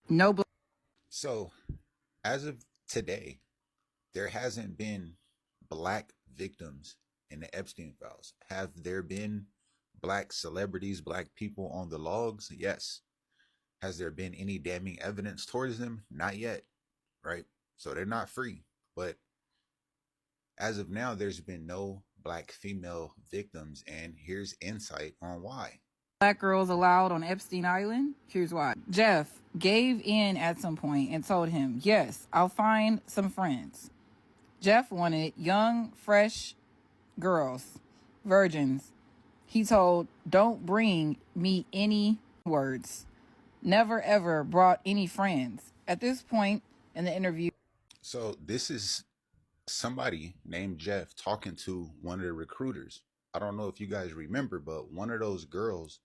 No black. So, as of today, there hasn't been black victims in the Epstein files. Have there been black celebrities, black people on the logs? Yes. Has there been any damning evidence towards them? Not yet, right? So they're not free. But as of now, there's been no black female victims, and here's insight on why. Black girls allowed on Epstein Island? Here's why. Jeff gave in at some point and told him, yes, I'll find some friends. Jeff wanted young, fresh girls, virgins. He told, don't bring me any words. Never ever brought any friends. At this point in the interview. So this is somebody named Jeff talking to one of the recruiters. I don't know if you guys remember, but one of those girls,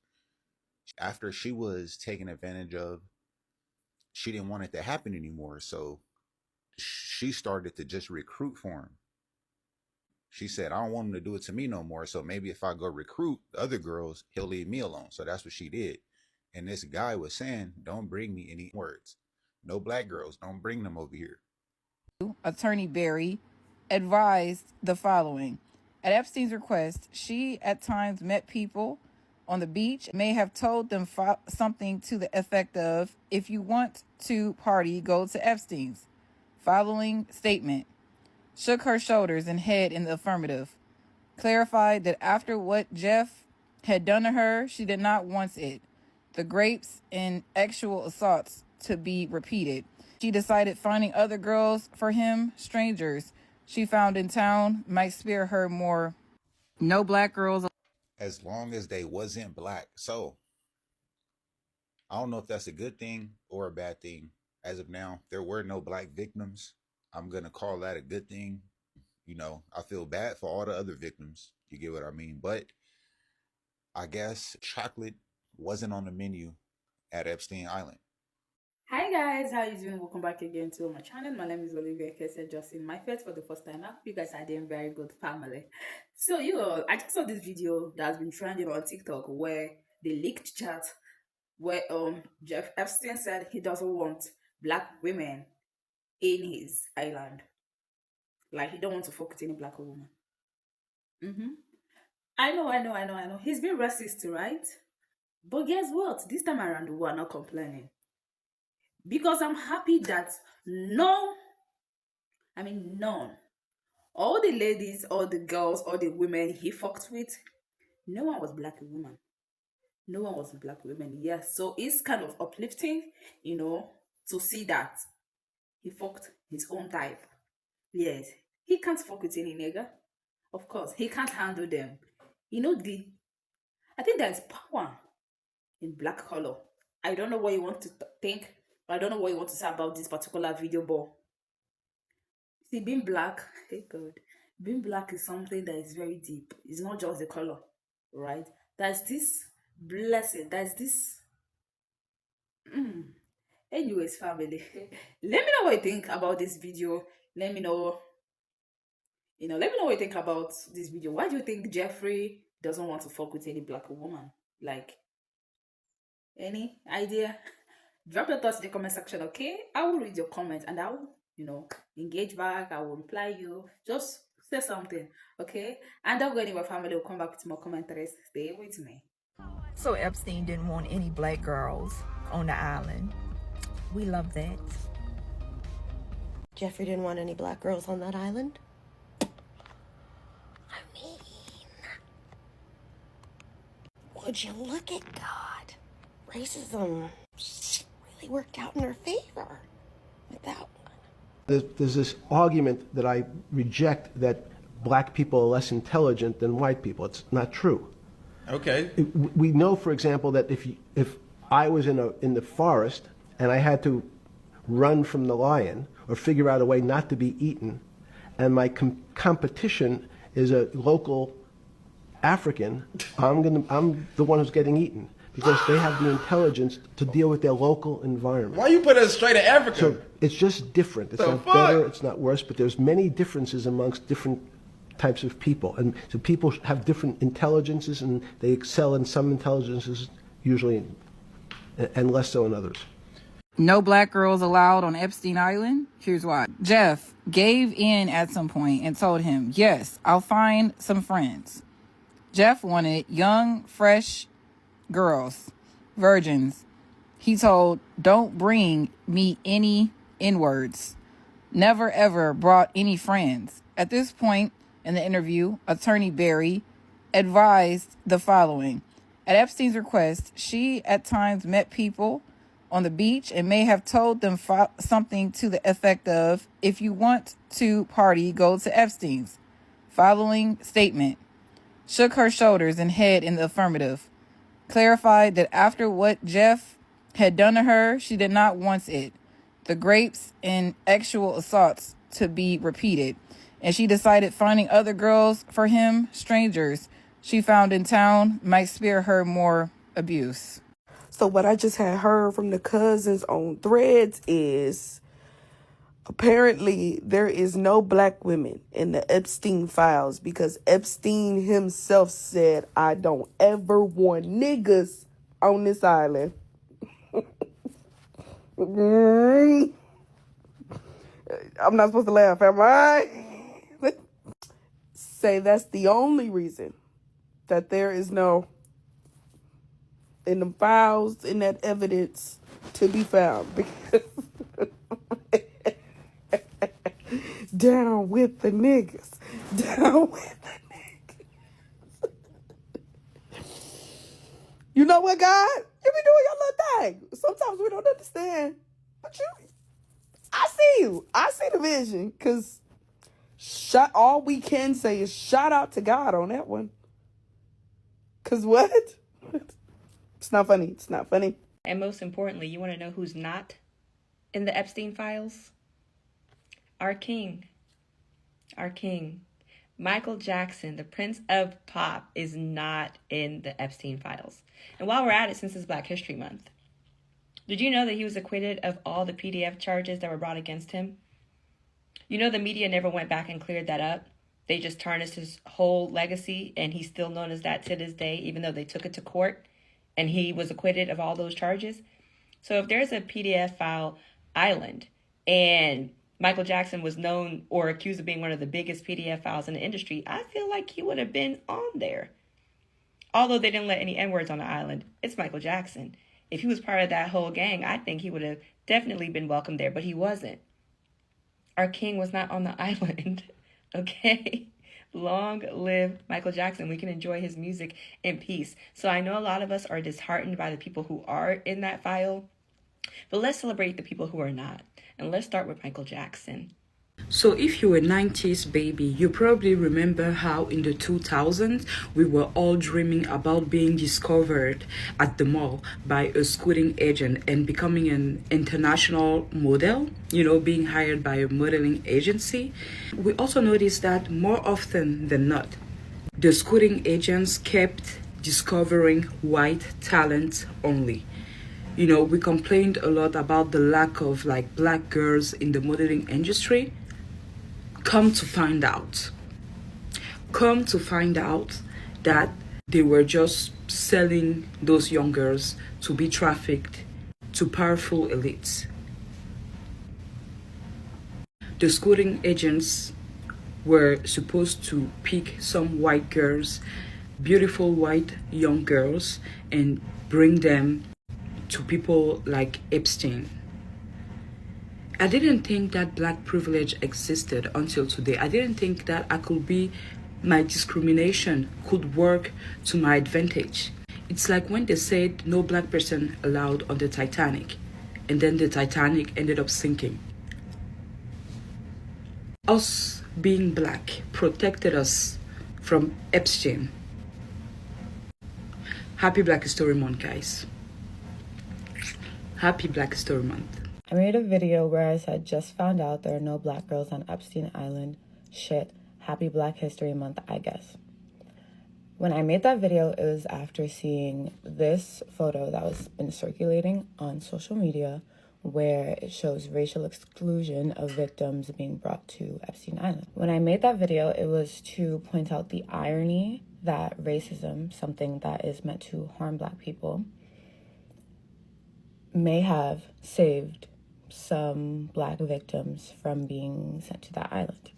after she was taken advantage of, she didn't want it to happen anymore. So she started to just recruit for him. She said, I don't want him to do it to me no more. So maybe if I go recruit the other girls, he'll leave me alone. So that's what she did. And this guy was saying, don't bring me any words. No black girls, don't bring them over here. Attorney Barry advised the following. At Epstein's request, she at times met people on the beach, may have told them something to the effect of, if you want to party, go to Epstein's. Following statement. Shook her shoulders and head in the affirmative. Clarified that after what Jeff had done to her, she did not want it. The grapes and actual assaults to be repeated. She decided finding other girls for him, strangers she found in town, might spare her more. No black girls. As long as they wasn't black. So I don't know if that's a good thing or a bad thing. As of now, there were no black victims. I'm going to call that a good thing. You know, I feel bad for all the other victims. You get what I mean? But I guess chocolate wasn't on the menu at Epstein Island. Hi guys, how you doing? Welcome back again to my channel. My name is Olivia. Just in my face for the first time. I hope you guys are doing very good, family. So I just saw this video that's been trending on TikTok where the leaked chat where Jeff Epstein said he doesn't want black women in his island. Like he don't want to fuck with any black woman. I know. He's been racist, right? But guess what? This time around, we're not complaining. Because I'm happy that none, all the ladies, all the girls, all the women he fucked with, no one was black woman. No one was black women. Yes, so it's kind of uplifting, to see that he fucked his own type. Yes, he can't fuck with any nigga. Of course, he can't handle them. I think there's power in black color. I don't know what you want to think. I don't know what you want to say about this particular video, but see, being black, hey God, being black is something that is very deep. It's not just the color, right? There's this blessing. There's this. Anyways, family, let me know what you think about this video. Let me know. Let me know what you think about this video. Why do you think Jeffrey doesn't want to fuck with any black woman? Like, any idea? Drop your thoughts in the comment section, okay? I will read your comments and I will, engage back. I will reply you. Just say something, okay? And don't go anywhere, family. We'll come back with more commentaries. Stay with me. So Epstein didn't want any black girls on the island. We love that. Jeffrey didn't want any black girls on that island? I mean, would you look at God? Racism really worked out in her favor with that one. There's this argument that I reject that black people are less intelligent than white people. It's not true. Okay. We know, for example, that if I was in the forest and I had to run from the lion or figure out a way not to be eaten, and my competition is a local African, I'm the one who's getting eaten, because they have the intelligence to deal with their local environment. Why you put us straight to Africa? So it's just different. It's not better, it's not worse, but there's many differences amongst different types of people. And so people have different intelligences, and they excel in some intelligences usually, and less so in others. No black girls allowed on Epstein Island? Here's why. Jeff gave in at some point and told him, yes, I'll find some friends. Jeff wanted young, fresh girls, virgins. He told, don't bring me any N-words. Never ever brought any friends. At this point in the interview, attorney Barry advised the following. At Epstein's request, she at times met people on the beach and may have told them something to the effect of, if you want to party, go to Epstein's. Following statement. Shook her shoulders and head in the affirmative. Clarified that after what Jeff had done to her, she did not want it, the grapes and actual assaults, to be repeated. And she decided finding other girls for him, strangers she found in town, might spare her more abuse. So what I just had heard from the cousins on Threads is apparently there is no black women in the Epstein files because Epstein himself said, I don't ever want niggas on this island. I'm not supposed to laugh, am I? Say that's the only reason that there is no in the files, in that evidence to be found. Because down with the niggas. Down with the niggas. You know what, God? You be doing your little thing. Sometimes we don't understand. But I see you. I see the vision. Because all we can say is shout out to God on that one. Because what? It's not funny. It's not funny. And most importantly, you want to know who's not in the Epstein files? Our king. Our king. Michael Jackson, the Prince of Pop, is not in the Epstein files. And while we're at it, since it's Black History Month, did you know that he was acquitted of all the PDF charges that were brought against him? You know the media never went back and cleared that up. They just tarnished his whole legacy, and he's still known as that to this day, even though they took it to court and he was acquitted of all those charges. So if there's a PDF file island and Michael Jackson was known or accused of being one of the biggest PDF files in the industry, I feel like he would have been on there. Although they didn't let any N-words on the island, it's Michael Jackson. If he was part of that whole gang, I think he would have definitely been welcome there, but he wasn't. Our king was not on the island, okay? Long live Michael Jackson. We can enjoy his music in peace. So I know a lot of us are disheartened by the people who are in that file, but let's celebrate the people who are not. And let's start with Michael Jackson. So if you're a 90s baby, you probably remember how in the 2000s we were all dreaming about being discovered at the mall by a scouting agent and becoming an international model, being hired by a modeling agency. We also noticed that more often than not, the scouting agents kept discovering white talent only. We complained a lot about the lack of black girls in the modeling industry. Come to find out that they were just selling those young girls to be trafficked to powerful elites. The scouting agents were supposed to pick some white girls, beautiful white young girls, and bring them to people like Epstein. I didn't think that black privilege existed until today. I didn't think that my discrimination could work to my advantage. It's like when they said no black person allowed on the Titanic, and then the Titanic ended up sinking. Us being black protected us from Epstein. Happy Black History Month, guys. Happy Black History Month. I made a video where I said, just found out there are no black girls on Epstein Island. Shit. Happy Black History Month, I guess. When I made that video, it was after seeing this photo that was been circulating on social media where it shows racial exclusion of victims being brought to Epstein Island. When I made that video, it was to point out the irony that racism, something that is meant to harm black people, may have saved some Black victims from being sent to that island.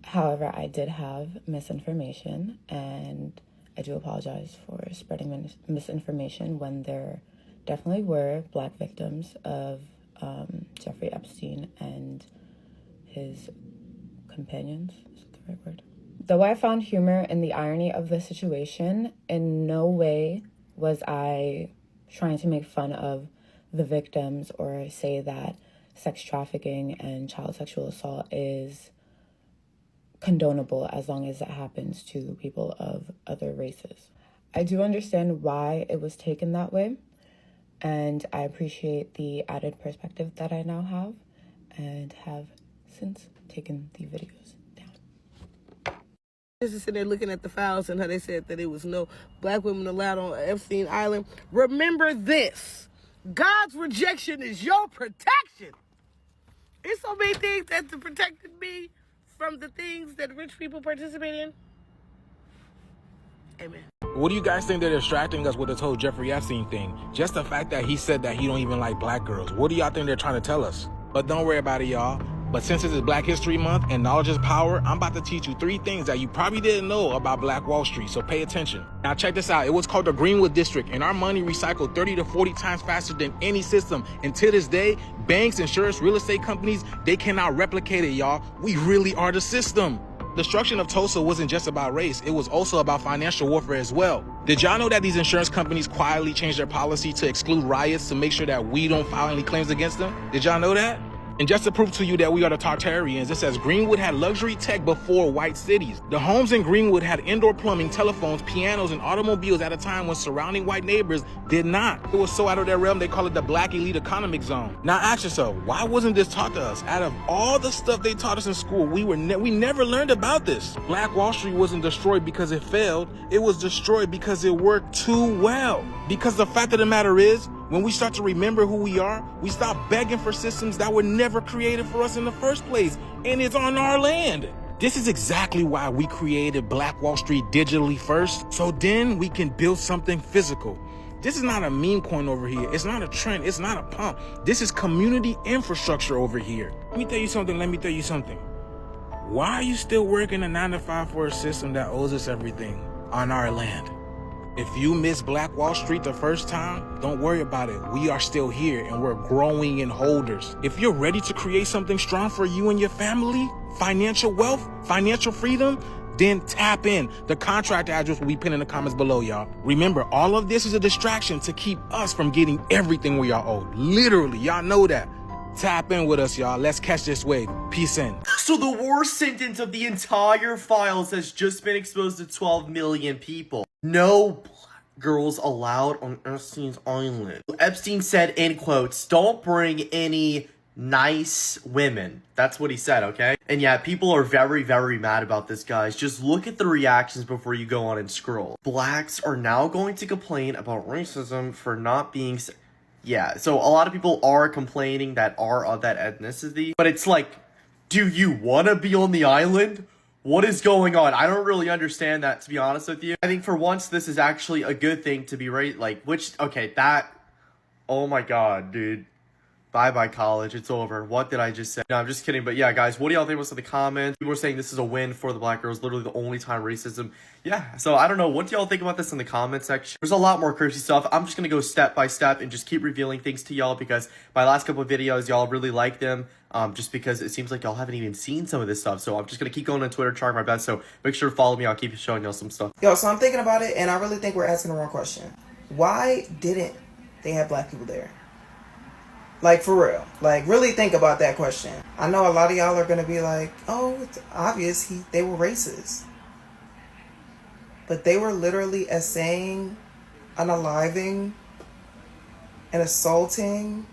However, I did have misinformation, and I do apologize for spreading misinformation when there definitely were Black victims of Jeffrey Epstein and his companions. Is that the right word? Though I found humor in the irony of the situation, in no way was I trying to make fun of the victims or say that sex trafficking and child sexual assault is condonable as long as it happens to people of other races. I do understand why it was taken that way, and I appreciate the added perspective that I now have and have since taken the videos down. Just sitting there looking at the files and how they said that it was no Black women allowed on Epstein Island. Remember this: God's rejection is your protection. There's so many things that protected me from the things that rich people participate in. Amen. What do you guys think they're distracting us with this whole Jeffrey Epstein thing? Just the fact that he said that he don't even like black girls. What do y'all think they're trying to tell us? But don't worry about it, y'all. But since it is Black History Month and knowledge is power, I'm about to teach you 3 things that you probably didn't know about Black Wall Street, so pay attention. Now check this out. It was called the Greenwood District, and our money recycled 30 to 40 times faster than any system. And to this day, banks, insurance, real estate companies, they cannot replicate it, y'all. We really are the system. The destruction of Tulsa wasn't just about race, it was also about financial warfare as well. Did y'all know that these insurance companies quietly changed their policy to exclude riots to make sure that we don't file any claims against them? Did y'all know that? And just to prove to you that we are the Tartarians, it says Greenwood had luxury tech before white cities. The homes in Greenwood had indoor plumbing, telephones, pianos, and automobiles at a time when surrounding white neighbors did not. It was so out of their realm, they call it the Black Elite Economic Zone. Now ask yourself, why wasn't this taught to us? Out of all the stuff they taught us in school, we never learned about this. Black Wall Street wasn't destroyed because it failed. It was destroyed because it worked too well. Because the fact of the matter is, when we start to remember who we are, we stop begging for systems that were never created for us in the first place, and it's on our land. This is exactly why we created Black Wall Street digitally first, so then we can build something physical. This is not a meme coin over here. It's not a trend. It's not a pump. This is community infrastructure over here. Let me tell you something. Why are you still working a 9-to-5 for a system that owes us everything on our land? If you miss Black Wall Street the first time, don't worry about it. We are still here and we're growing in holders. If you're ready to create something strong for you and your family, financial wealth, financial freedom, then tap in. The contract address will be pinned in the comments below, y'all. Remember, all of this is a distraction to keep us from getting everything we are owed. Literally, y'all know that. Tap in with us, y'all. Let's catch this wave. Peace in. So the worst sentence of the entire files has just been exposed to 12 million people. No black girls allowed on Epstein's island. Epstein said, in quotes, don't bring any nice women. That's what he said, okay? And yeah, people are very, very mad about this, guys. Just look at the reactions before you go on and scroll. Blacks are now going to complain about racism for not being... Yeah, so a lot of people are complaining that are of that ethnicity. But it's like, do you want to be on the island? What is going on? I don't really understand that, to be honest with you. I think for once, this is actually a good thing to be right. Like, okay, that, oh my god, dude. Bye-bye, college. It's over. What did I just say? No, I'm just kidding. But yeah, guys, what do y'all think was in the comments? People were saying this is a win for the black girls. Literally the only time racism. Yeah, so I don't know. What do y'all think about this in the comment section? There's a lot more crazy stuff. I'm just going to go step by step and just keep revealing things to y'all because my last couple of videos, y'all really like them. Just because it seems like y'all haven't even seen some of this stuff. So I'm just going to keep going on Twitter, trying my best. So make sure to follow me. I'll keep showing y'all some stuff. Yo, so I'm thinking about it, and I really think we're asking the wrong question. Why didn't they have black people there? Like, for real. Like, really think about that question. I know a lot of y'all are going to be like, oh, it's obvious they were racist. But they were literally assaying, unaliving, and assaulting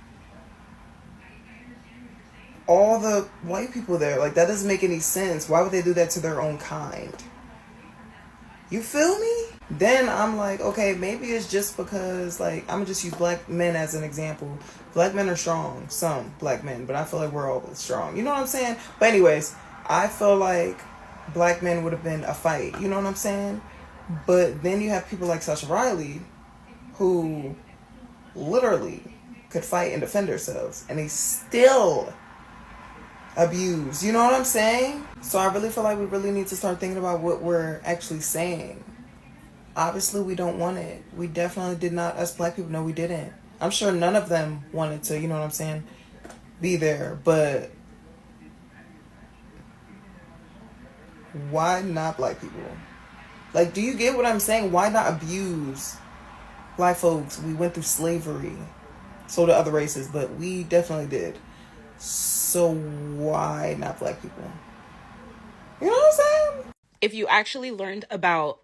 all the white people there. Like, that doesn't make any sense. Why would they do that to their own kind? You feel me? Then I'm like, okay, maybe it's just because, like, I'm gonna just use black men as an example. Black men are strong, some black men, but I feel like we're all strong. You know what I'm saying? But anyways, I feel like black men would have been a fight. You know what I'm saying? But then you have people like Sasha Riley, who literally could fight and defend ourselves, and they still abuse. You know what I'm saying? So I really feel like we really need to start thinking about what we're actually saying. Obviously, we don't want it. We definitely did not, us black people, no, we didn't. I'm sure none of them wanted to, you know what I'm saying, be there. But why not black people? Like, do you get what I'm saying? Why not abuse black folks? We went through slavery. So did other races, but we definitely did. So why not black people? You know what I'm saying? If you actually learned about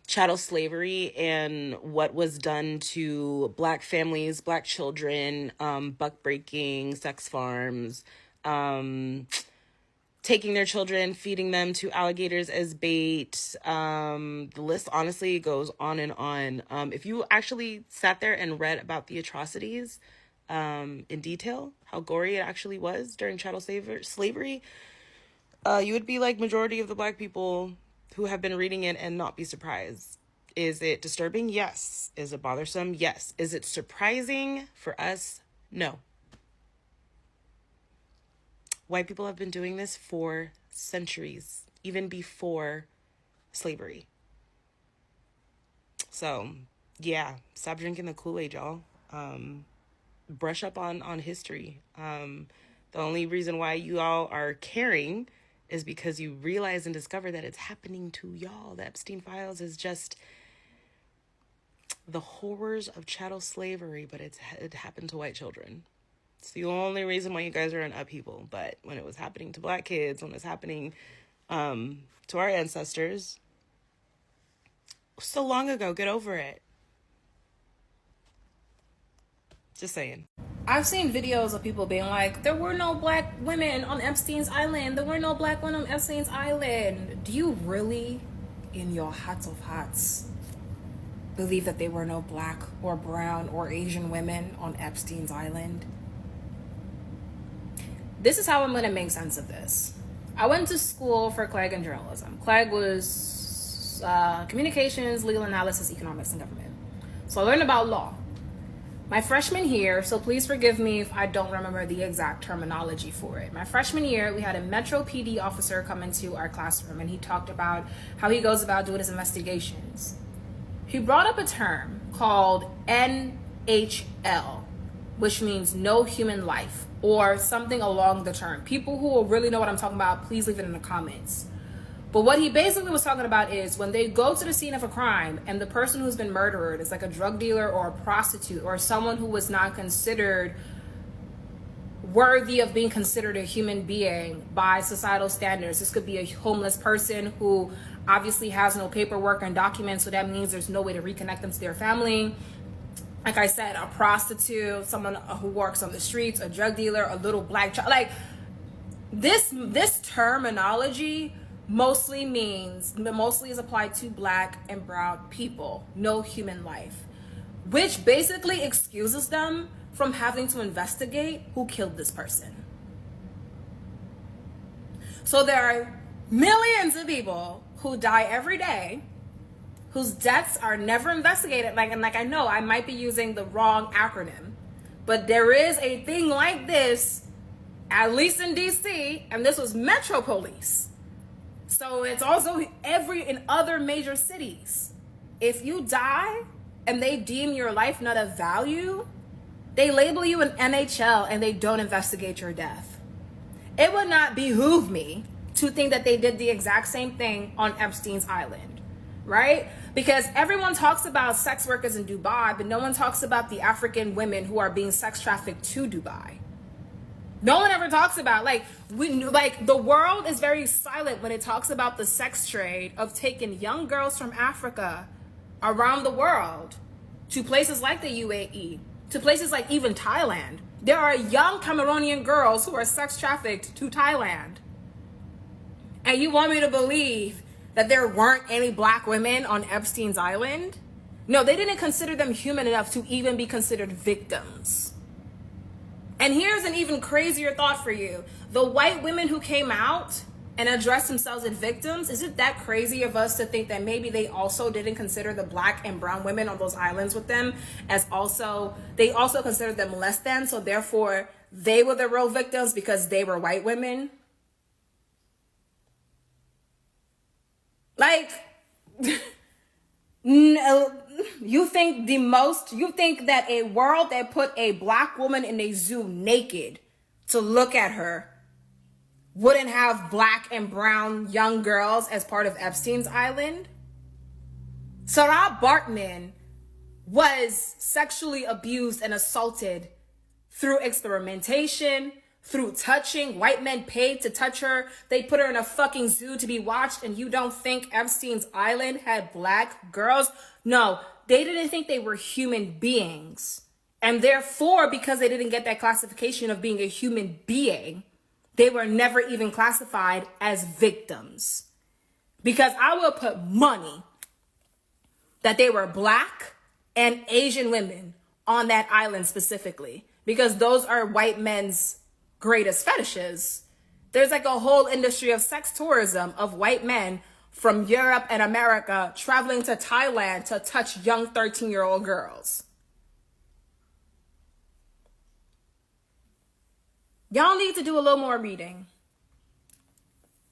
chattel slavery and what was done to black families, black children, buck breaking, sex farms, taking their children, feeding them to alligators as bait, the list honestly goes on and on. If you actually sat there and read about the atrocities in detail, how gory it actually was during chattel slavery, you would be like majority of the black people who have been reading it and not be surprised. Is it disturbing? Yes. Is it bothersome? Yes. Is it surprising for us? No. White people have been doing this for centuries, even before slavery. So, yeah, stop drinking the Kool-Aid, y'all. Brush up on history. The only reason why you all are caring is because you realize and discover that it's happening to y'all. The Epstein files is just the horrors of chattel slavery, but it happened to white children. It's the only reason why you guys are in upheaval. But when it was happening to black kids, when it was happening to our ancestors, so long ago, get over it. Just saying. I've seen videos of people being like, there were no black women on Epstein's island. There were no black women on Epstein's island. Do you really, in your hearts of hearts, believe that there were no black or brown or Asian women on Epstein's island? This is how I'm going to make sense of this. I went to school for CLEG and journalism. CLEG was communications, legal analysis, economics, and government. So I learned about law. My freshman year, so please forgive me if I don't remember the exact terminology for it. My freshman year, we had a Metro PD officer come into our classroom, and he talked about how he goes about doing his investigations. He brought up a term called NHL, which means no human life, or something along the term. People who will really know what I'm talking about, please leave it in the comments. But what he basically was talking about is when they go to the scene of a crime and the person who's been murdered is like a drug dealer or a prostitute or someone who was not considered worthy of being considered a human being by societal standards. This could be a homeless person who obviously has no paperwork and documents, so that means there's no way to reconnect them to their family. Like I said, a prostitute, someone who works on the streets, a drug dealer, a little black child. Like this terminology mostly is applied to black and brown people, no human life, which basically excuses them from having to investigate who killed this person. So there are millions of people who die every day, whose deaths are never investigated. Like I know I might be using the wrong acronym, but there is a thing like this, at least in DC, and this was Metro Police. So it's also in other major cities. If you die and they deem your life not of value, they label you an NHL and they don't investigate your death. It would not behoove me to think that they did the exact same thing on Epstein's island, right? Because everyone talks about sex workers in Dubai, but no one talks about the African women who are being sex trafficked to Dubai. No one ever talks about, the world is very silent when it talks about the sex trade of taking young girls from Africa around the world to places like the UAE, to places like even Thailand. There are young Cameroonian girls who are sex trafficked to Thailand. And you want me to believe that there weren't any black women on Epstein's island? No, they didn't consider them human enough to even be considered victims. And here's an even crazier thought for you. The white women who came out and address themselves as victims, is it that crazy of us to think that maybe they also didn't consider the black and brown women on those islands with them as also, they also considered them less than, so therefore they were the real victims because they were white women? Like, no, you think that a world that put a black woman in a zoo naked to look at her wouldn't have black and brown young girls as part of Epstein's island? Sarah Bartman was sexually abused and assaulted through experimentation, through touching. White men paid to touch her. They put her in a fucking zoo to be watched, and you don't think Epstein's island had black girls? No, they didn't think they were human beings. And therefore, because they didn't get that classification of being a human being, they were never even classified as victims. Because I will put money that they were black and Asian women on that island specifically, because those are white men's greatest fetishes. There's like a whole industry of sex tourism of white men from Europe and America traveling to Thailand to touch young 13-year-old girls. Y'all need to do a little more reading.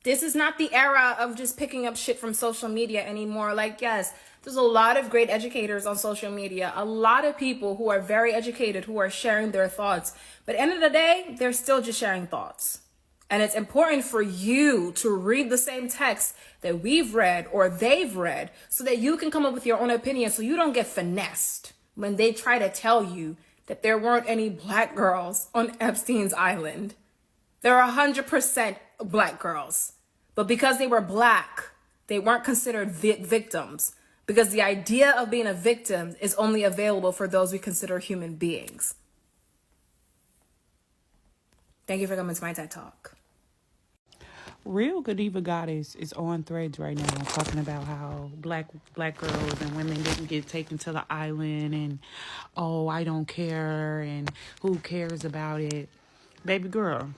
This is not the era of just picking up shit from social media anymore. Like, yes, there's a lot of great educators on social media, a lot of people who are very educated who are sharing their thoughts. But at the end of the day, they're still just sharing thoughts. And it's important for you to read the same text that we've read or they've read so that you can come up with your own opinion, so you don't get finessed when they try to tell you that there weren't any black girls on Epstein's island. There are 100% black girls. But because they were black, they weren't considered victims. Because the idea of being a victim is only available for those we consider human beings. Thank you for coming to my TED Talk. Real Godiva Goddess is on Threads right now talking about how black girls and women didn't get taken to the island and, oh, I don't care and who cares about it. Baby girl,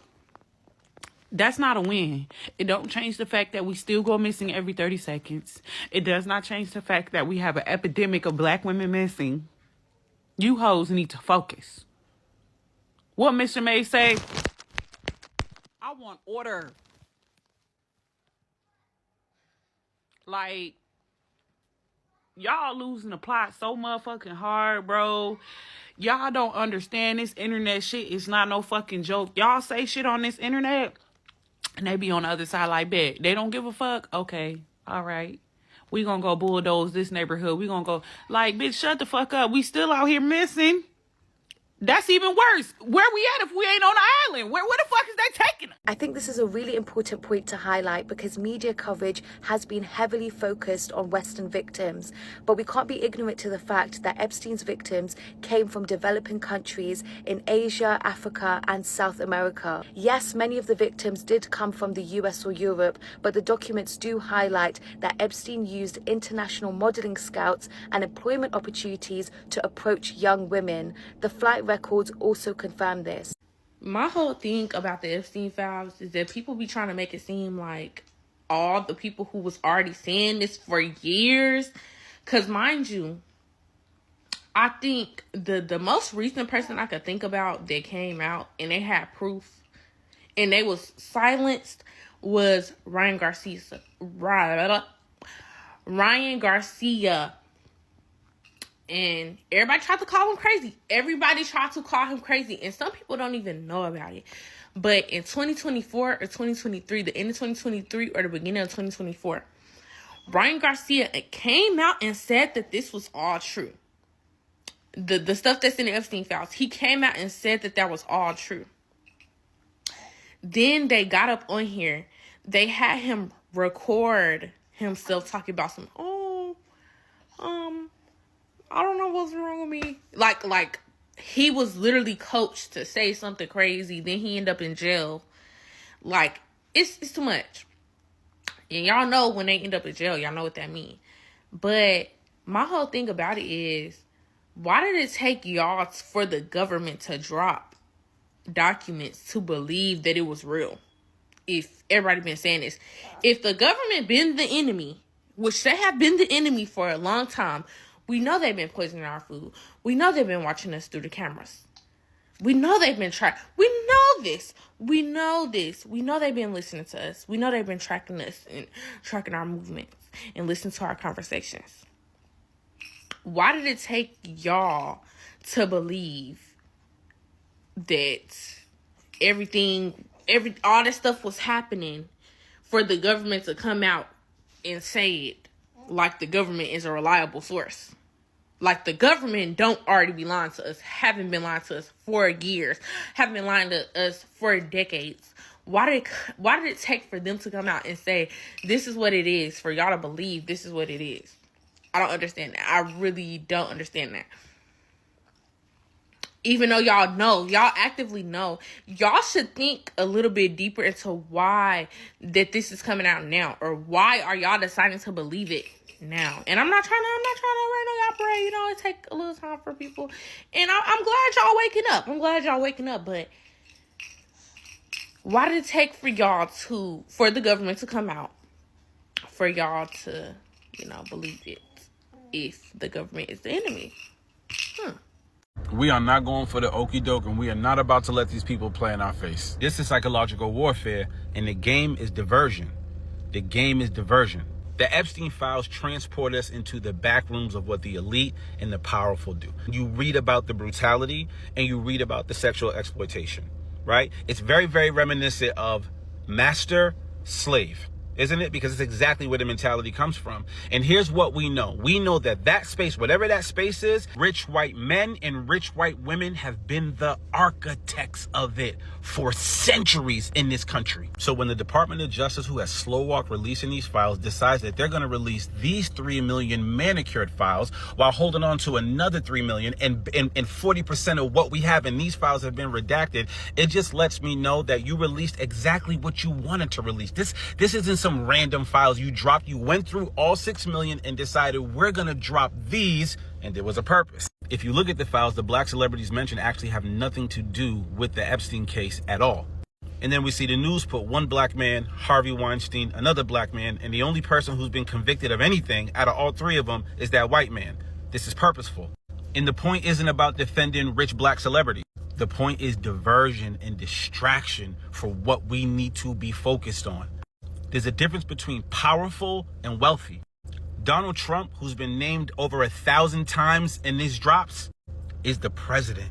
that's not a win. It don't change the fact that we still go missing every 30 seconds. It does not change the fact that we have an epidemic of black women missing. You hoes need to focus. What Mr. May say? I want order. Like, y'all losing the plot so motherfucking hard, bro. Y'all don't understand this internet shit is not no fucking joke. Y'all say shit on this internet and they be on the other side like, bet. They don't give a fuck? Okay, all right. We gonna go bulldoze this neighborhood. We gonna go, like, bitch, shut the fuck up. We still out here missing. That's even worse. Where we at if we ain't on the island? Where the fuck is they taking us? I think this is a really important point to highlight because media coverage has been heavily focused on Western victims, but we can't be ignorant to the fact that Epstein's victims came from developing countries in Asia, Africa, and South America. Yes, many of the victims did come from the US or Europe, but the documents do highlight that Epstein used international modeling scouts and employment opportunities to approach young women. The flight records also confirm this. My whole thing about the Epstein files is that people be trying to make it seem like all the people who was already saying this for years. Because mind you, I think the most recent person I could think about that came out and they had proof and they was silenced was Ryan Garcia. And everybody tried to call him crazy. Everybody tried to call him crazy. And some people don't even know about it. But in 2024 or 2023, the end of 2023 or the beginning of 2024, Ryan Garcia came out and said that this was all true. The stuff that's in the Epstein files, he came out and said that was all true. Then they got up on here. They had him record himself talking about some, I don't know what's wrong with me. Like he was literally coached to say something crazy. Then he ended up in jail. Like, it's too much. And y'all know when they end up in jail, y'all know what that means. But my whole thing about it is, why did it take y'all for the government to drop documents to believe that it was real? if everybody been saying this, if the government been the enemy, which they have been the enemy for a long time, we know they've been poisoning our food. We know they've been watching us through the cameras. We know they've been we know this. We know this. We know they've been listening to us. We know they've been tracking us and tracking our movements and listening to our conversations. Why did it take y'all to believe that all this stuff was happening for the government to come out and say it like the government is a reliable source? Like the government don't already be lying to us, haven't been lying to us for years, haven't been lying to us for decades. Why did it take for them to come out and say, this is what it is, for y'all to believe this is what it is? I don't understand that. I really don't understand that. Even though y'all know, y'all actively know, y'all should think a little bit deeper into why that this is coming out now, or why are y'all deciding to believe it now? And I'm not trying to rain on y'all parade. You know, it take a little time for people, and I'm glad y'all waking up. I'm glad y'all waking up, but why did it take for the government to come out, for y'all to, believe it, if the government is the enemy? We are not going for the okie doke, and we are not about to let these people play in our face. This is psychological warfare, and the game is diversion. The game is diversion. The Epstein files transport us into the back rooms of what the elite and the powerful do. You read about the brutality, and you read about the sexual exploitation, right? It's very, very reminiscent of master slave, isn't it? Because it's exactly where the mentality comes from. And here's what we know. We know that space, whatever that space is, rich white men and rich white women have been the architects of it for centuries in this country. So when the Department of Justice, who has slow walked releasing these files, decides that they're going to release these 3 million manicured files while holding on to another 3 million, and 40% of what we have in these files have been redacted, it just lets me know that you released exactly what you wanted to release. This isn't some random files you dropped. You went through all 6 million and decided we're going to drop these, and there was a purpose. If you look at the files, the black celebrities mentioned actually have nothing to do with the Epstein case at all. And then we see the news put one black man, Harvey Weinstein, another black man, and the only person who's been convicted of anything out of all three of them is that white man. This is purposeful. And the point isn't about defending rich black celebrities. The point is diversion and distraction for what we need to be focused on. There's a difference between powerful and wealthy. Donald Trump, who's been named over 1,000 times in these drops, is the president.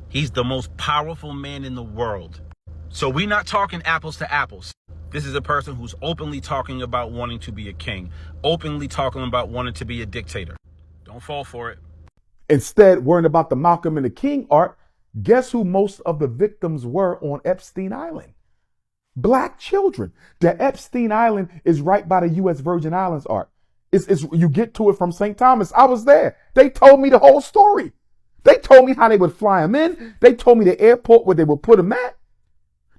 He's the most powerful man in the world. So we're not talking apples to apples. This is a person who's openly talking about wanting to be a king, openly talking about wanting to be a dictator. Don't fall for it. Instead, worrying about the Malcolm and the King art, guess who most of the victims were on Epstein Island? Black children. The Epstein Island is right by the U.S. Virgin Islands art. You get to it from St. Thomas. I was there. They told me the whole story. They told me how they would fly them in. They told me the airport where they would put them at.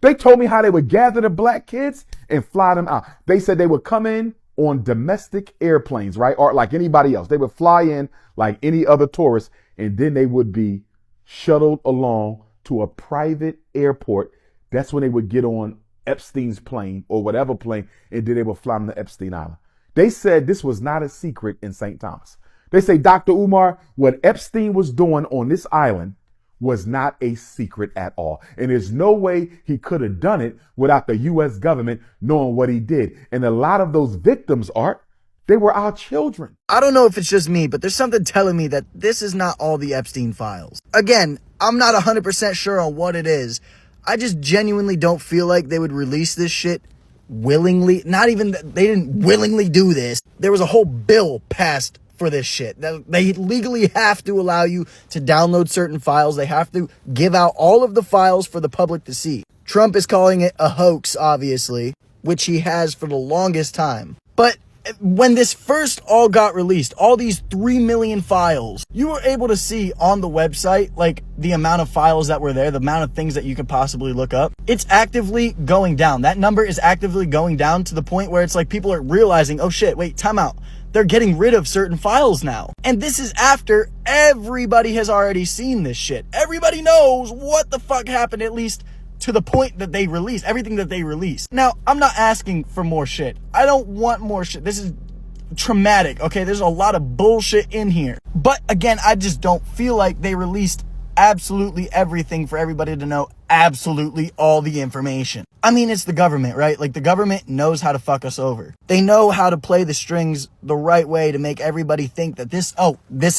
They told me how they would gather the black kids and fly them out. They said they would come in on domestic airplanes, right? Or like anybody else. They would fly in like any other tourist, and then they would be shuttled along to a private airport. That's when they would get on Epstein's plane or whatever plane, and then they would fly them to Epstein Island. They said this was not a secret in St. Thomas. They say, Dr. Umar, what Epstein was doing on this island was not a secret at all. And there's no way he could have done it without the U.S. government knowing what he did. And a lot of those victims, Art, they were our children. I don't know if it's just me, but there's something telling me that this is not all the Epstein files. Again, I'm not 100% sure on what it is. I just genuinely don't feel like they would release this shit willingly. Not even that they didn't willingly do this. There was a whole bill passed for this shit. They legally have to allow you to download certain files. They have to give out all of the files for the public to see. Trump is calling it a hoax, obviously, which he has for the longest time. But when this first all got released, all these 3 million files, you were able to see on the website, like the amount of files that were there, the amount of things that you could possibly look up. It's actively going down. That number is actively going down to the point where it's like people are realizing, oh shit, wait, time out. They're getting rid of certain files now. And this is after everybody has already seen this shit. Everybody knows what the fuck happened at least to the point that they released, everything that they released. Now, I'm not asking for more shit. I don't want more shit. This is traumatic, okay? There's a lot of bullshit in here. But again, I just don't feel like they released absolutely everything for everybody to know absolutely all the information. I mean, it's the government, right? Like, the government knows how to fuck us over. They know how to play the strings the right way to make everybody think that this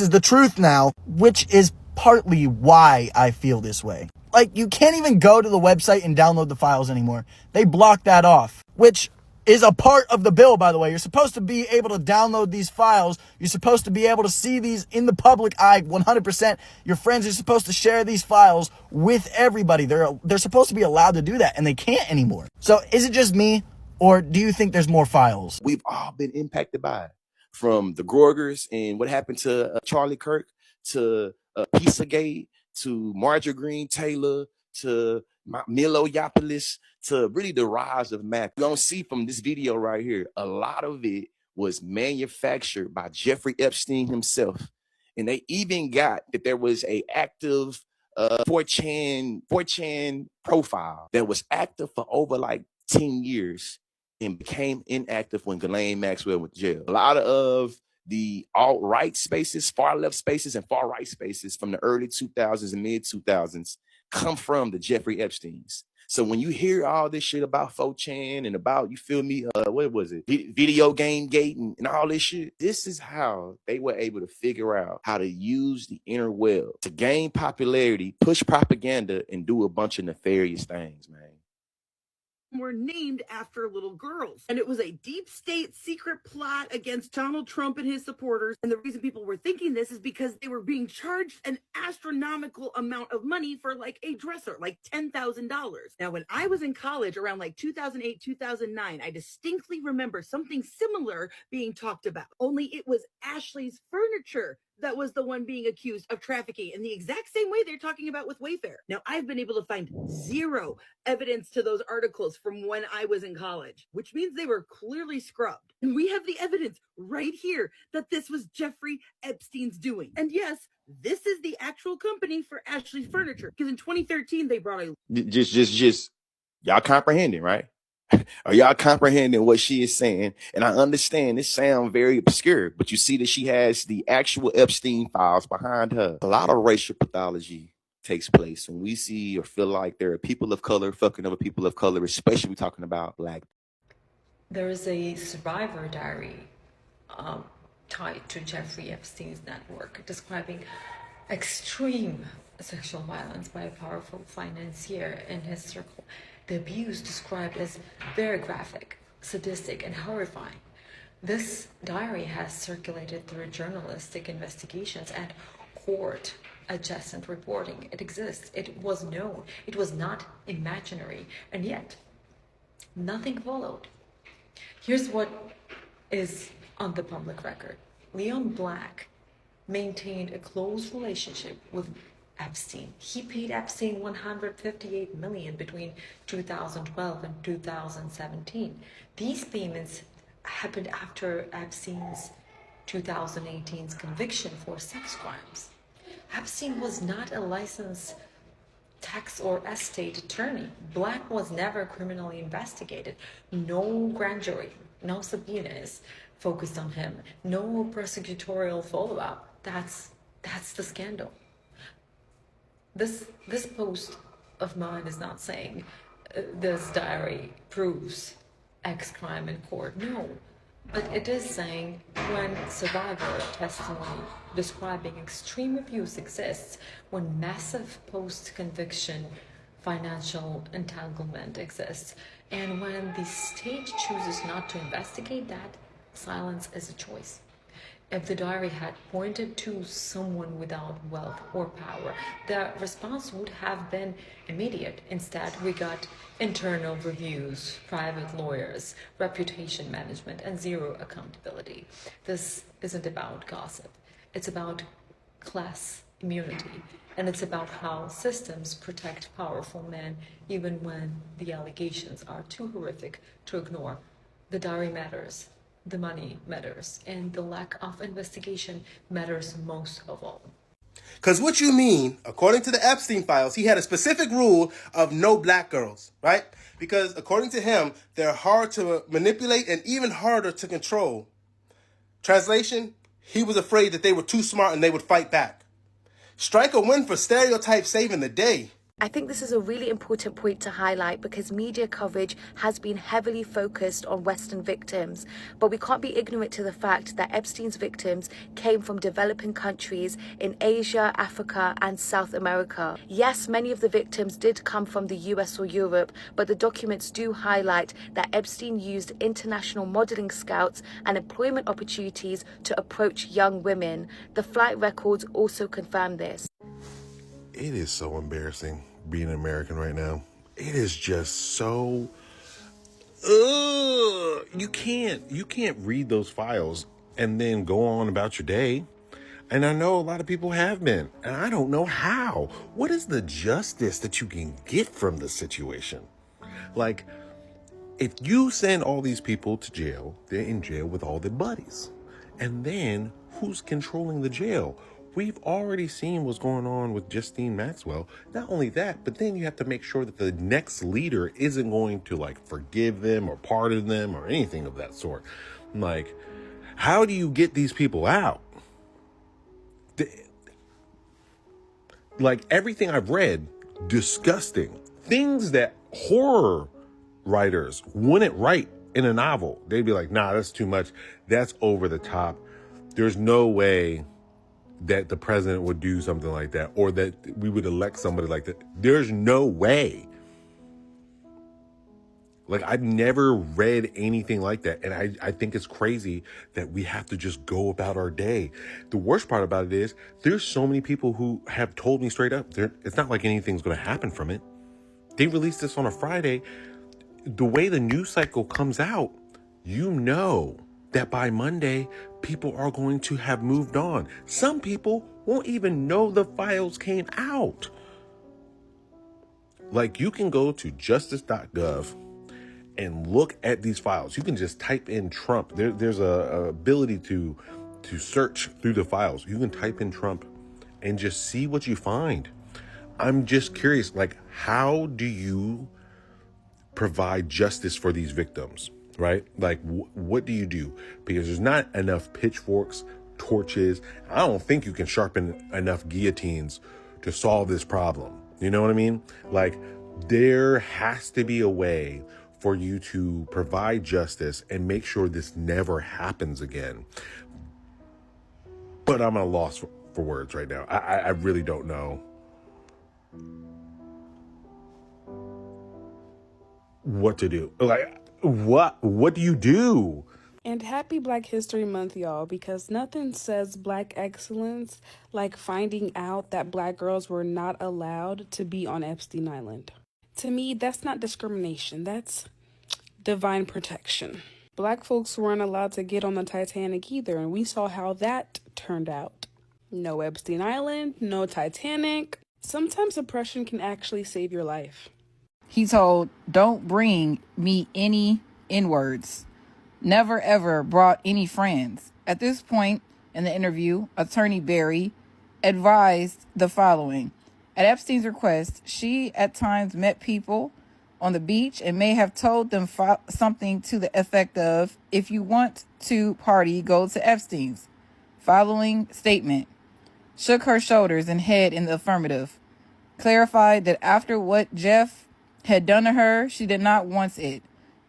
is the truth now, which is partly why I feel this way. Like, you can't even go to the website and download the files anymore. They blocked that off, which is a part of the bill, by the way. You're supposed to be able to download these files. You're supposed to be able to see these in the public eye 100%. Your friends are supposed to share these files with everybody. They're supposed to be allowed to do that, and they can't anymore. So is it just me, or do you think there's more files? We've all been impacted by it. From the Grogers and what happened to Charlie Kirk, to Pizzagate, to Marjorie Green Taylor, to Milo Yiannopoulos, to really the rise of Mac. You're going to see from this video right here, a lot of it was manufactured by Jeffrey Epstein himself. And they even got that there was a active 4chan profile that was active for over like 10 years and became inactive when Ghislaine Maxwell went to jail. A lot of the alt-right spaces, far-left spaces, and far-right spaces from the early 2000s and mid-2000s come from the Jeffrey Epsteins. So when you hear all this shit about 4chan and about, you feel me, what was it, video game gate and all this shit, this is how they were able to figure out how to use the interweb to gain popularity, push propaganda, and do a bunch of nefarious things, man. Were named after little girls. And it was a deep state secret plot against Donald Trump and his supporters. And the reason people were thinking this is because they were being charged an astronomical amount of money for like a dresser, like $10,000. Now, when I was in college around like 2008, 2009, I distinctly remember something similar being talked about. Only it was Ashley's Furniture that was the one being accused of trafficking in the exact same way they're talking about with Wayfair. Now, I've been able to find zero evidence to those articles from when I was in college, which means they were clearly scrubbed. And we have the evidence right here that this was Jeffrey Epstein's doing. And yes, this is the actual company for Ashley's Furniture, because in 2013, they brought a... Just, y'all comprehending, right? Are y'all comprehending what she is saying? And I understand this sounds very obscure, but you see that she has the actual Epstein files behind her. A lot of racial pathology takes place when we see or feel like there are people of color fucking other people of color, especially we're talking about Black. There is a survivor diary tied to Jeffrey Epstein's network describing extreme sexual violence by a powerful financier in his circle. The abuse described as very graphic, sadistic, and horrifying. This diary has circulated through journalistic investigations and court-adjacent reporting. It exists. It was known. It was not imaginary. And yet, nothing followed. Here's what is on the public record. Leon Black maintained a close relationship with Epstein. He paid Epstein $158 million between 2012 and 2017. These payments happened after Epstein's 2018 conviction for sex crimes. Epstein was not a licensed tax or estate attorney. Black was never criminally investigated. No grand jury, no subpoenas focused on him. No prosecutorial follow-up. That's the scandal. This post of mine is not saying this diary proves X crime in court. No, but it is saying when survivor testimony describing extreme abuse exists, when massive post-conviction financial entanglement exists, and when the state chooses not to investigate that, silence is a choice. If the diary had pointed to someone without wealth or power, the response would have been immediate. Instead, we got internal reviews, private lawyers, reputation management, and zero accountability. This isn't about gossip. It's about class immunity, and it's about how systems protect powerful men even when the allegations are too horrific to ignore. The diary matters. The money matters, and the lack of investigation matters most of all. Because what you mean, according to the Epstein files, he had a specific rule of no black girls, right? Because according to him, they're hard to manipulate and even harder to control. Translation, he was afraid that they were too smart and they would fight back. Strike a win for stereotype saving the day. I think this is a really important point to highlight because media coverage has been heavily focused on Western victims, but we can't be ignorant to the fact that Epstein's victims came from developing countries in Asia, Africa, and South America. Yes, many of the victims did come from the US or Europe, but the documents do highlight that Epstein used international modeling scouts and employment opportunities to approach young women. The flight records also confirm this. It is so embarrassing being an American right now. It is just so you can't read those files and then go on about your day. And I know a lot of people have been, and I don't know how. What is the justice that you can get from this situation? Like, if you send all these people to jail, they're in jail with all their buddies. And then who's controlling the jail? We've already seen what's going on with Justine Maxwell. Not only that, but then you have to make sure that the next leader isn't going to like forgive them or pardon them or anything of that sort. Like, how do you get these people out? Like, everything I've read, disgusting. Things that horror writers wouldn't write in a novel. They'd be like, nah, that's too much. That's over the top. There's no way that the president would do something like that, or that we would elect somebody like that. There's no way. Like, I've never read anything like that. And I think it's crazy that we have to just go about our day. The worst part about it is there's so many people who have told me straight up, it's not like anything's going to happen from it. They released this on a Friday. The way the news cycle comes out, you know that by Monday, people are going to have moved on. Some people won't even know the files came out. Like, you can go to justice.gov and look at these files. You can just type in Trump. There's a ability to search through the files. You can type in Trump and just see what you find. I'm just curious, like, how do you provide justice for these victims? Right? Like, what do you do? Because there's not enough pitchforks, torches. I don't think you can sharpen enough guillotines to solve this problem. You know what I mean? Like, there has to be a way for you to provide justice and make sure this never happens again. But I'm at a loss for words right now. I really don't know what to do. Like, what do you do? And happy Black History Month, y'all, because nothing says Black excellence like finding out that Black girls were not allowed to be on Epstein Island. To me, that's not discrimination. That's divine protection. Black folks weren't allowed to get on the Titanic either, and we saw how that turned out. No Epstein Island, no Titanic. Sometimes oppression can actually save your life. He told, "Don't bring me any N-words. Never ever brought any friends." At this point in the interview, attorney Barry advised the following. At Epstein's request, she at times met people on the beach and may have told them something to the effect of, "If you want to party, go to Epstein's." Following statement, shook her shoulders and head in the affirmative. Clarified that after what Jeff had done to her, she did not want it,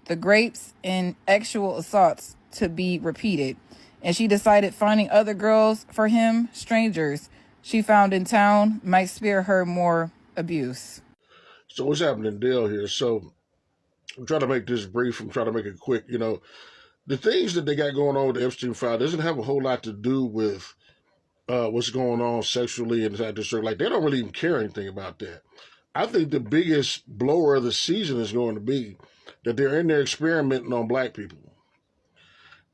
the grapes and actual assaults, to be repeated. And she decided finding other girls for him, strangers she found in town, might spare her more abuse. So what's happening, Dale, here? So I'm trying to make this brief. I'm trying to make it quick. You know, the things that they got going on with the Epstein file doesn't have a whole lot to do with what's going on sexually inside the circle. Like, they don't really even care anything about that. I think the biggest blower of the season is going to be that they're in there experimenting on Black people.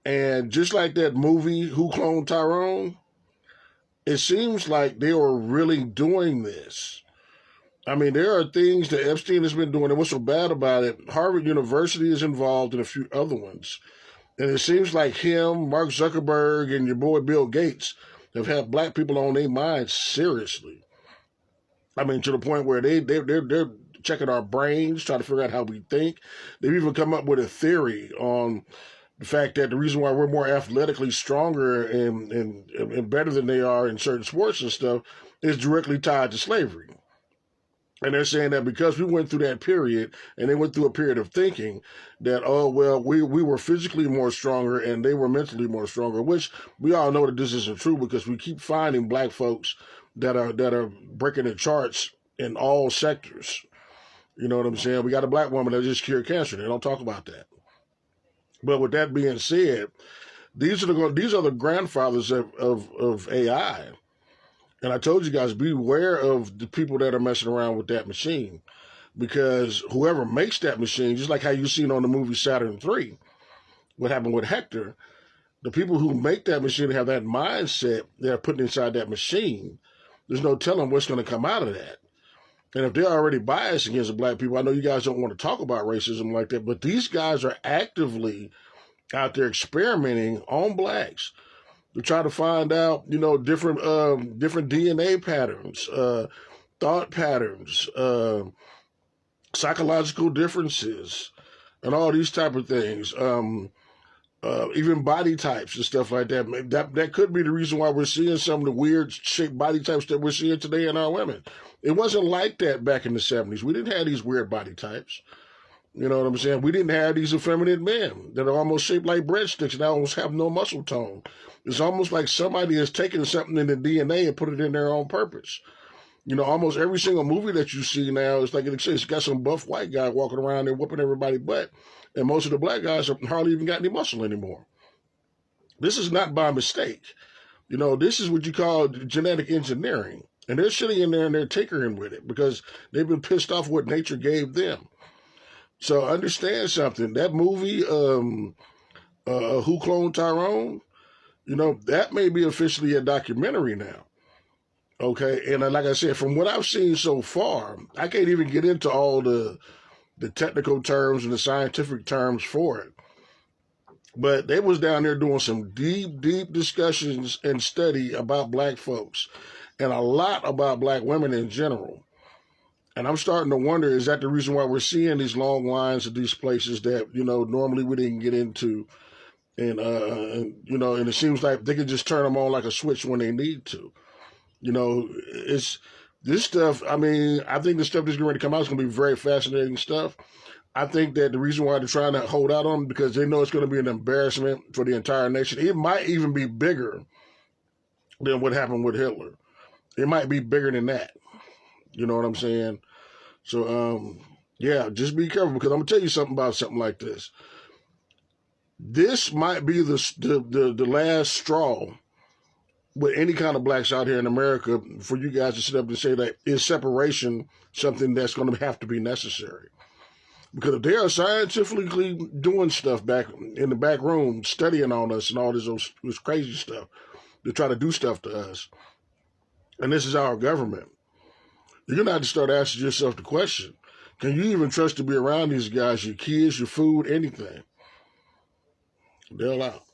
And just like that movie, Who Cloned Tyrone, it seems like they were really doing this. I mean, there are things that Epstein has been doing, and what's so bad about it, Harvard University is involved in a few other ones. And it seems like him, Mark Zuckerberg, and your boy Bill Gates, have had black people on their minds seriously. I mean, to the point where they're checking our brains, trying to figure out how we think. They've even come up with a theory on the fact that the reason why we're more athletically stronger and better than they are in certain sports and stuff is directly tied to slavery. And they're saying that because we went through that period and they went through a period of thinking that, oh, well, we were physically more stronger and they were mentally more stronger, which we all know that this isn't true because we keep finding black folks that are breaking the charts in all sectors. You know what I'm saying? We got a black woman that just cured cancer. They don't talk about that. But with that being said, these are the grandfathers of AI. And I told you guys, beware of the people that are messing around with that machine. Because whoever makes that machine, just like how you seen on the movie Saturn 3, what happened with Hector, the people who make that machine have that mindset they're putting inside that machine. There's no telling what's going to come out of that. And if they're already biased against the black people, I know you guys don't want to talk about racism like that, but these guys are actively out there experimenting on blacks to try to find out, different DNA patterns, thought patterns, psychological differences, and all these type of things. Even body types and stuff like that. That could be the reason why we're seeing some of the weird shaped body types that we're seeing today in our women. It wasn't like that back in the 70s. We didn't have these weird body types. You know what I'm saying? We didn't have these effeminate men that are almost shaped like breadsticks and almost have no muscle tone. It's almost like somebody has taken something in the DNA and put it in their own purpose. Almost every single movie that you see now, it's like it's got some buff white guy walking around there whooping everybody's butt. And most of the black guys have hardly even got any muscle anymore. This is not by mistake. This is what you call genetic engineering. And they're sitting in there and they're tinkering with it because they've been pissed off what nature gave them. So understand something. That movie, Who Cloned Tyrone, that may be officially a documentary now. Okay, and like I said, from what I've seen so far, I can't even get into all the technical terms and the scientific terms for it. But they was down there doing some deep discussions and study about black folks and a lot about black women in general. And I'm starting to wonder, is that the reason why we're seeing these long lines of these places that, normally we didn't get into? And it seems like they can just turn them on like a switch when they need to. It's this stuff. I mean, I think the stuff that's going to come out is going to be very fascinating stuff. I think that the reason why they're trying to hold out on them because they know it's going to be an embarrassment for the entire nation. It might even be bigger than what happened with Hitler. It might be bigger than that. You know what I'm saying? So, yeah, just be careful because I'm going to tell you something about something like this. This might be the last straw with any kind of blacks out here in America for you guys to sit up and say that is separation something that's going to have to be necessary. Because if they are scientifically doing stuff back in the back room, studying on us and all this crazy stuff to try to do stuff to us, and this is our government, you're going to have to start asking yourself the question, can you even trust to be around these guys, your kids, your food, anything? They're out.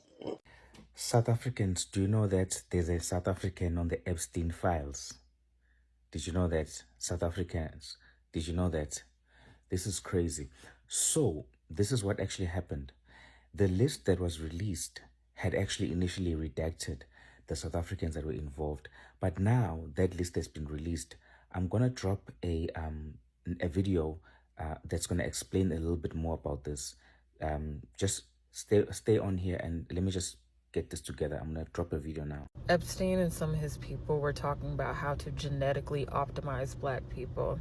South Africans, do you know that there's a South African on the Epstein files? Did you know that? South Africans, did you know that? This is crazy. So, this is what actually happened. The list that was released had actually initially redacted the South Africans that were involved. But now that list has been released. I'm going to drop a video that's going to explain a little bit more about this. Just stay on here and let me just get this together. I'm going to drop a video now. Epstein and some of his people were talking about how to genetically optimize black people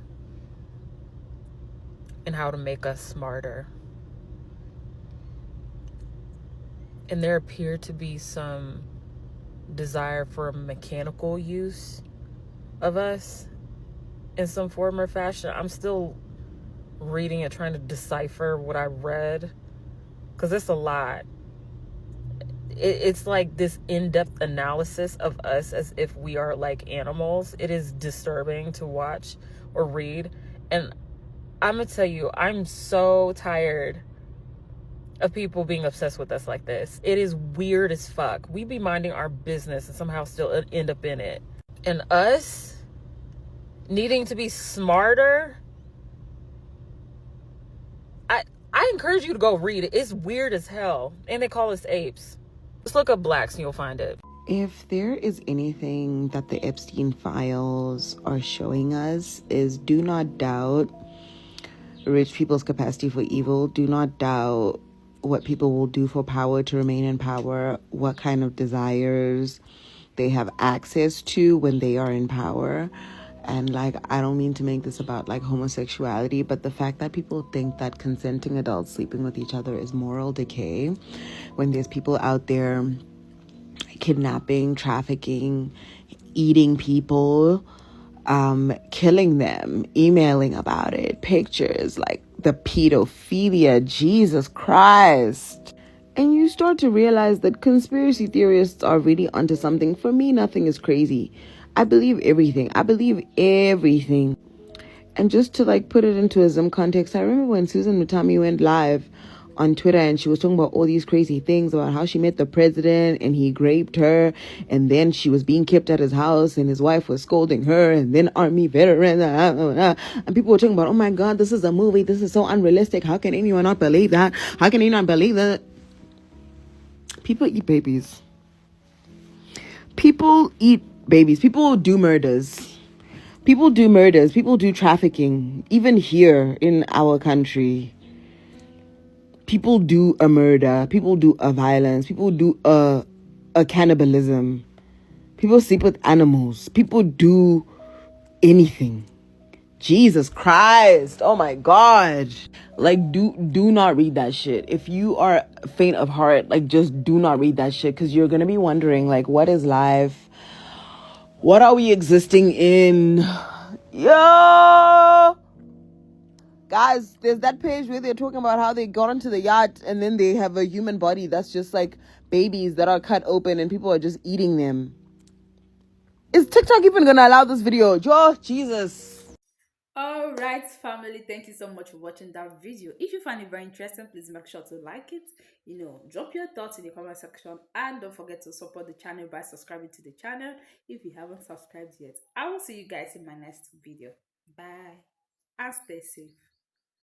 and how to make us smarter. And there appeared to be some desire for mechanical use of us in some form or fashion. I'm still reading it, trying to decipher what I read, because it's a lot. It's like this in-depth analysis of us as if we are like animals. It is disturbing to watch or read. And I'm going to tell you, I'm so tired of people being obsessed with us like this. It is weird as fuck. We be minding our business and somehow still end up in it. And us needing to be smarter, I encourage you to go read it. It's weird as hell. And they call us apes. Just look up blacks and you'll find it. If there is anything that the Epstein files are showing us, is do not doubt rich people's capacity for evil. Do not doubt what people will do for power to remain in power, what kind of desires they have access to when they are in power. And like, I don't mean to make this about like homosexuality, but the fact that people think that consenting adults sleeping with each other is moral decay, when there's people out there kidnapping, trafficking, eating people, killing them, emailing about it, pictures, like the pedophilia, Jesus Christ. And you start to realize that conspiracy theorists are really onto something. For me, nothing is crazy. I believe everything. I believe everything. And just to like put it into a Zim context, I remember when Susan Mutami went live on Twitter and she was talking about all these crazy things about how she met the president and he raped her, and then she was being kept at his house and his wife was scolding her, and then army veteran, and people were talking about, oh my God, this is a movie, this is so unrealistic, how can anyone not believe that, how can anyone believe that? People eat babies. People eat babies. People do murders. People do murders. People do trafficking. Even here in our country, people do a murder. People do a violence. People do a cannibalism. People sleep with animals. People do anything. Jesus Christ. Oh my God. Like, do not read that shit. If you are faint of heart, like, just do not read that shit, because you're gonna be wondering, like, what is life? What are we existing in? Yo! Guys, there's that page where they're talking about how they got onto the yacht and then they have a human body that's just like babies that are cut open and people are just eating them. Is TikTok even gonna allow this video? Yo, Jesus. All right, family, thank you so much for watching that video. If you find it very interesting, please make sure to like it, drop your thoughts in the comment section, and don't forget to support the channel by subscribing to the channel if you haven't subscribed yet. I will see you guys in my next video. Bye and stay safe.